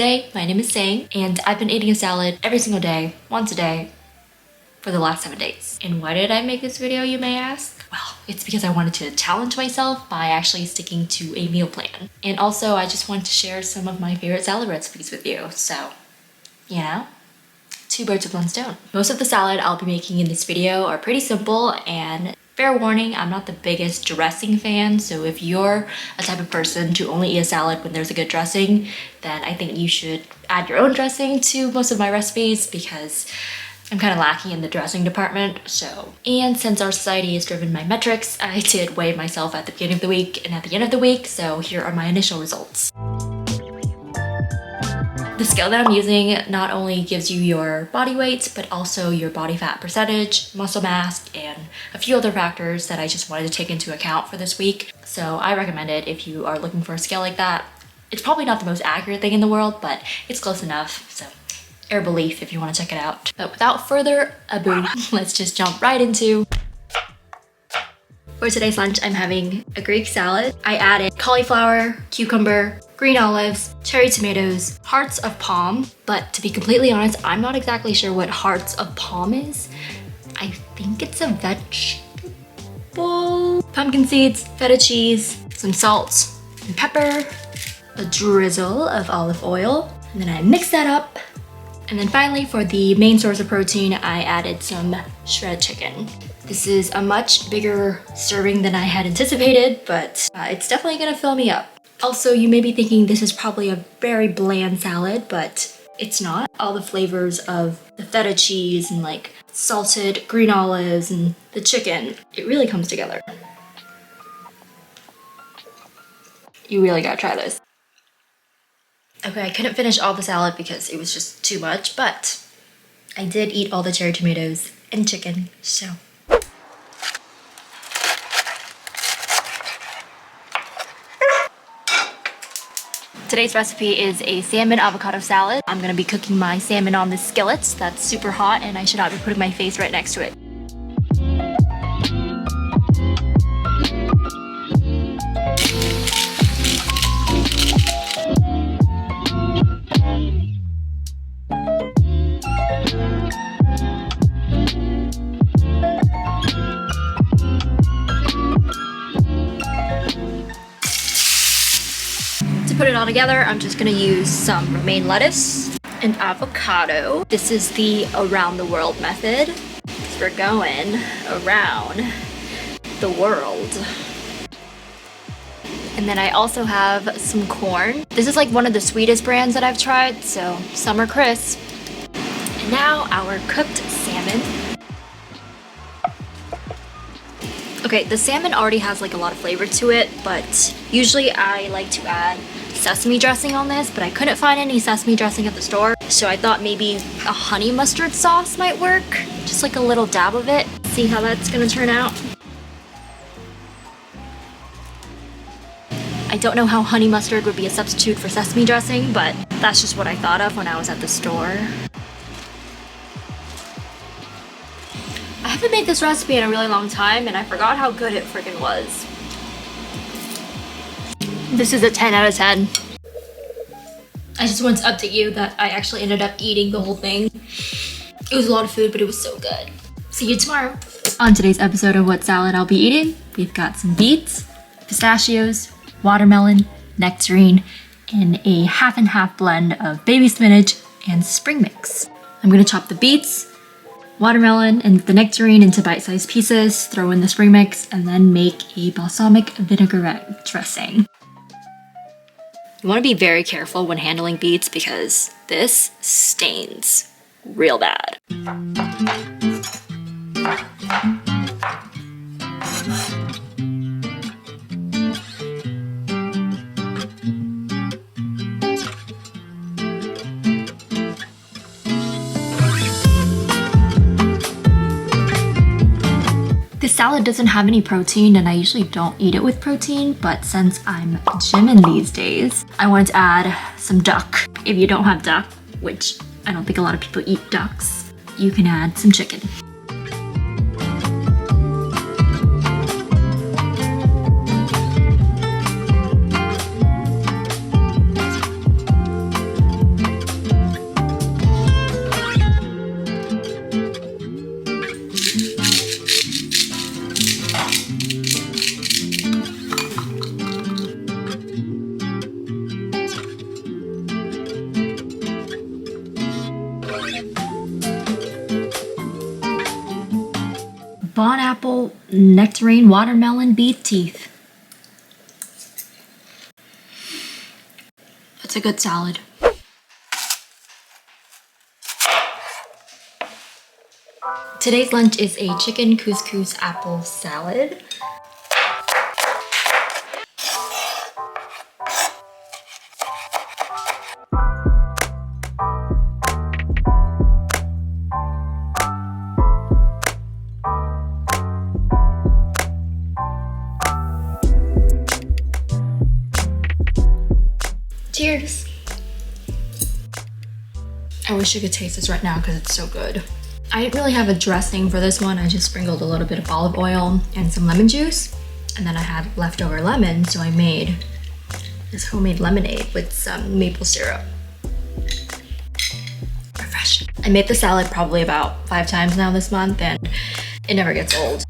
today. My name is Sang, and I've been eating a salad every single day, once a day, for the last 7 days. And why did I make this video, you may ask? Well, it's because I wanted to challenge myself by actually sticking to a meal plan. And also, I just wanted to share some of my favorite salad recipes with you. So, you know, 2 birds with 1 stone. Most of the salad I'll be making in this video are pretty simple, and fair warning, I'm not the biggest dressing fan, so if you're a type of person to only eat a salad when there's a good dressing, then I think you should add your own dressing to most of my recipes because I'm kind of lacking in the dressing department. And since our society is driven by metrics, I did weigh myself at the beginning of the week and at the end of the week, so here are my initial results. The scale that I'm using not only gives you your body weight, but also your body fat percentage, muscle mass, and a few other factors that I just wanted to take into account for this week. So I recommend it if you are looking for a scale like that. It's probably not the most accurate thing in the world, but it's close enough, so air belief if you want to check it out. But without further ado, let's just jump right into. For today's lunch, I'm having a Greek salad. I added cauliflower, cucumber, green olives, cherry tomatoes, hearts of palm. But to be completely honest, I'm not exactly sure what hearts of palm is. I think it's a vegetable. Pumpkin seeds, feta cheese, some salt and pepper, a drizzle of olive oil, and then I mix that up. And then finally, for the main source of protein, I added some shredded chicken. This is a much bigger serving than I had anticipated, but it's definitely gonna fill me up. Also, you may be thinking this is probably a very bland salad, but it's not. All the flavors of the feta cheese and like salted green olives and the chicken, it really comes together. You really gotta try this. Okay, I couldn't finish all the salad because it was just too much, but I did eat all the cherry tomatoes and chicken, so. Today's recipe is a salmon avocado salad. I'm gonna be cooking my salmon on this skillet that's super hot, and I should not be putting my face right next to it. To put it all together, I'm just gonna use some romaine lettuce and avocado. This is the around the world method. So we're going around the world. And then I also have some corn. This is like one of the sweetest brands that I've tried, so summer crisp. And now our cooked salmon. Okay, the salmon already has like a lot of flavor to it, but usually I like to add sesame dressing on this, but I couldn't find any sesame dressing at the store, so I thought maybe a honey mustard sauce might work. Just like a little dab of it. See how that's gonna turn out. I don't know how honey mustard would be a substitute for sesame dressing, but that's just what I thought of when I was at the store. I haven't made this recipe in a really long time, and I forgot how good it freaking was. This is a 10 out of 10. I just wanted to update you that I actually ended up eating the whole thing. It was a lot of food, but it was so good. See you tomorrow. On today's episode of What Salad I'll Be Eating, we've got some beets, pistachios, watermelon, nectarine, and a half and half blend of baby spinach and spring mix. I'm gonna chop the beets, watermelon, and the nectarine into bite-sized pieces, throw in the spring mix, and then make a balsamic vinaigrette dressing. You want to be very careful when handling beets because this stains real bad. This salad doesn't have any protein, and I usually don't eat it with protein, but since I'm gymming these days, I wanted to add some duck. If you don't have duck, which I don't think a lot of people eat ducks, you can add some chicken. Bon apple, nectarine, watermelon, beef teeth. That's a good salad. Today's lunch is a chicken couscous apple salad. Cheers! I wish you could taste this right now because it's so good. I didn't really have a dressing for this one. I just sprinkled a little bit of olive oil and some lemon juice. And then I had leftover lemon, so I made this homemade lemonade with some maple syrup. Refreshing. I made the salad probably about 5 times now this month and it never gets old.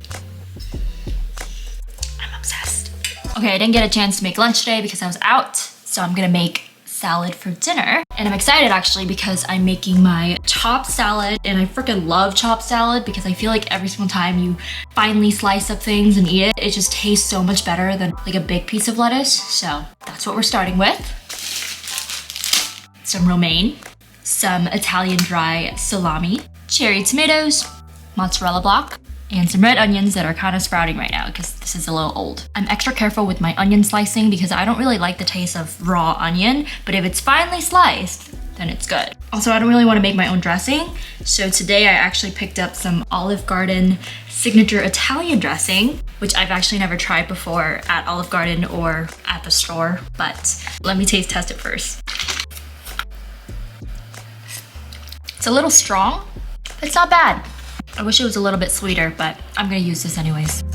I'm obsessed. Okay, I didn't get a chance to make lunch today because I was out, so I'm gonna make salad for dinner. And I'm excited actually because I'm making my chopped salad, and I freaking love chopped salad because I feel like every single time you finely slice up things and eat it, it just tastes so much better than like a big piece of lettuce. So that's what we're starting with. Some romaine, some Italian dry salami, cherry tomatoes, mozzarella block, and some red onions that are kind of sprouting right now because this is a little old. I'm extra careful with my onion slicing because I don't really like the taste of raw onion, but if it's finely sliced, then it's good. Also, I don't really want to make my own dressing, so today I actually picked up some Olive Garden signature Italian dressing, which I've actually never tried before at Olive Garden or at the store, but let me taste test it first. It's a little strong, but it's not bad. I wish it was a little bit sweeter, but I'm gonna use this anyways.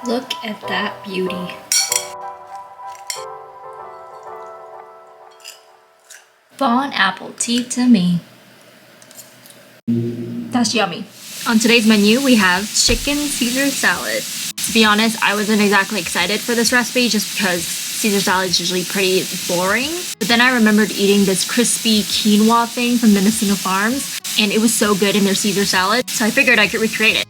Look at that beauty. Bon apple tea to me. That's yummy. On today's menu, we have chicken Caesar salad. To be honest, I wasn't exactly excited for this recipe just because Caesar salad is usually pretty boring. But then I remembered eating this crispy quinoa thing from Mendocino Farms, and it was so good in their Caesar salad, so I figured I could recreate it.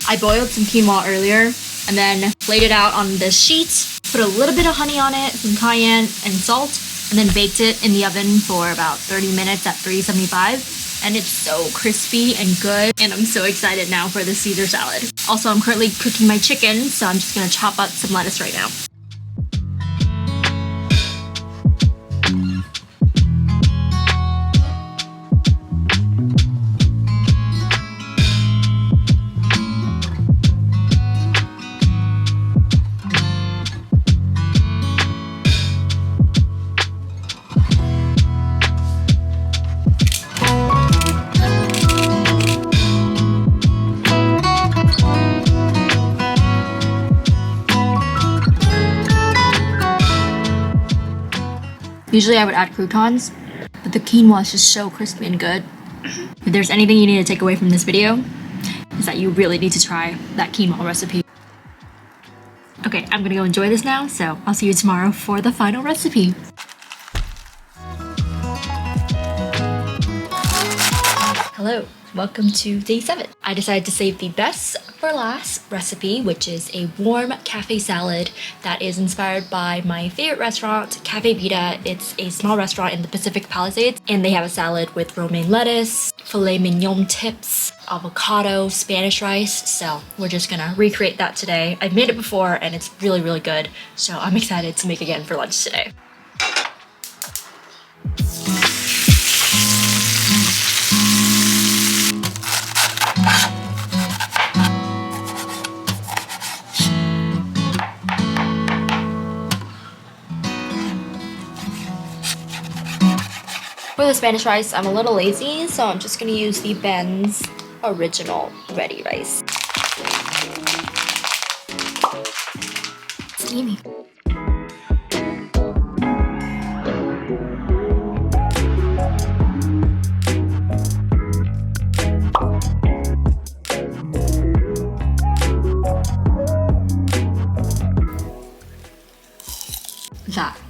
I boiled some quinoa earlier and then laid it out on this sheet, put a little bit of honey on it, some cayenne and salt, and then baked it in the oven for about 30 minutes at 375. And it's so crispy and good, and I'm so excited now for the Caesar salad. Also, I'm currently cooking my chicken, so I'm just gonna chop up some lettuce right now. Usually I would add croutons, but the quinoa is just so crispy and good. If there's anything you need to take away from this video, is that you really need to try that quinoa recipe. Okay, I'm gonna go enjoy this now, so I'll see you tomorrow for the final recipe. Hello, welcome to day 7. I decided to save the best for last recipe, which is a warm cafe salad that is inspired by my favorite restaurant, Cafe Vita. It's a small restaurant in the Pacific Palisades, and they have a salad with romaine lettuce, filet mignon tips, avocado, Spanish rice. So we're just gonna recreate that today. I've made it before and it's really, really good. So I'm excited to make again for lunch today. For the Spanish rice, I'm a little lazy, so I'm just gonna use the Ben's original ready rice. Steamy.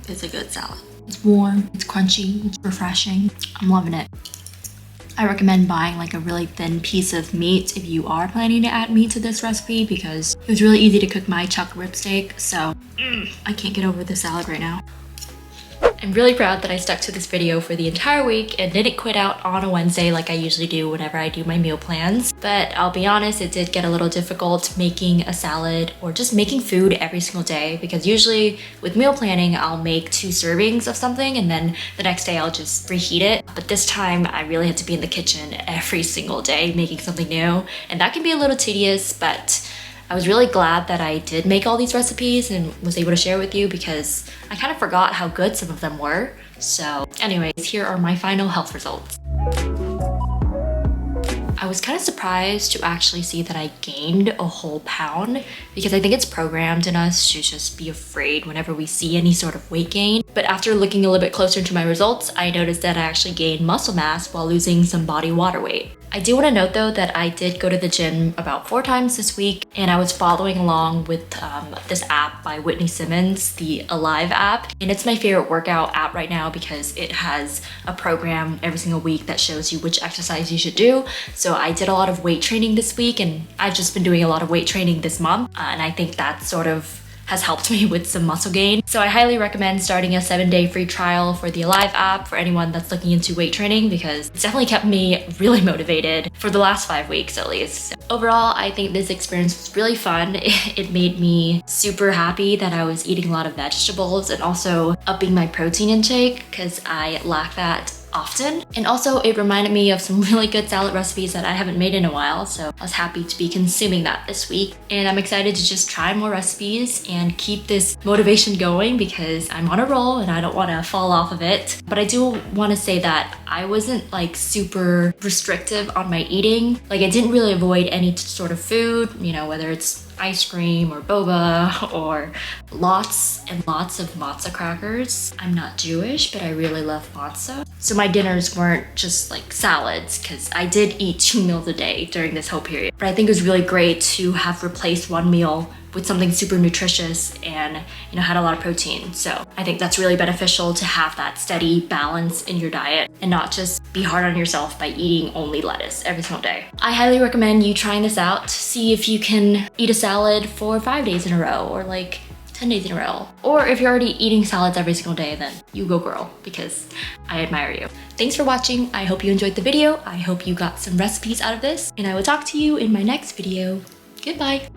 is a good salad. It's warm, it's crunchy, it's refreshing. I'm loving it. I recommend buying like a really thin piece of meat if you are planning to add meat to this recipe, because it was really easy to cook my chuck rib steak, so I can't get over the salad right now. I'm really proud that I stuck to this video for the entire week and didn't quit out on a Wednesday like I usually do whenever I do my meal plans. But I'll be honest, it did get a little difficult making a salad or just making food every single day, because usually with meal planning, I'll make 2 servings of something and then the next day I'll just reheat it. But this time I really had to be in the kitchen every single day making something new, and that can be a little tedious, but I was really glad that I did make all these recipes and was able to share with you, because I kind of forgot how good some of them were. So anyways, here are my final health results. I was kind of surprised to actually see that I gained a whole pound, because I think it's programmed in us to just be afraid whenever we see any sort of weight gain. But after looking a little bit closer into my results, I noticed that I actually gained muscle mass while losing some body water weight. I do want to note though that I did go to the gym about 4 times this week, and I was following along with this app by Whitney Simmons, the Alive app. And it's my favorite workout app right now because it has a program every single week that shows you which exercise you should do. So I did a lot of weight training this week, and I've just been doing a lot of weight training this month. And I think that sort of has helped me with some muscle gain. So I highly recommend starting a 7-day free trial for the Alive app for anyone that's looking into weight training, because it's definitely kept me really motivated for the last 5 weeks at least. So overall, I think this experience was really fun. It made me super happy that I was eating a lot of vegetables and also upping my protein intake, because I lack that often. And also it reminded me of some really good salad recipes that I haven't made in a while, so I was happy to be consuming that this week. And I'm excited to just try more recipes and keep this motivation going, because I'm on a roll and I don't want to fall off of it. But I do want to say that I wasn't like super restrictive on my eating. Like I didn't really avoid any sort of food, you know, whether it's ice cream or boba or lots and lots of matzo crackers. I'm not Jewish, but I really love matzo. So my dinners weren't just like salads, because I did eat 2 meals a day during this whole period. But I think it was really great to have replaced one meal with something super nutritious and, you know, had a lot of protein. So I think that's really beneficial to have that steady balance in your diet and not just be hard on yourself by eating only lettuce every single day. I highly recommend you trying this out. See if you can eat a salad for 5 days in a row, or like 10 days in a row. Or if you're already eating salads every single day, then you go girl, because I admire you. Thanks for watching. I hope you enjoyed the video. I hope you got some recipes out of this, and I will talk to you in my next video. Goodbye.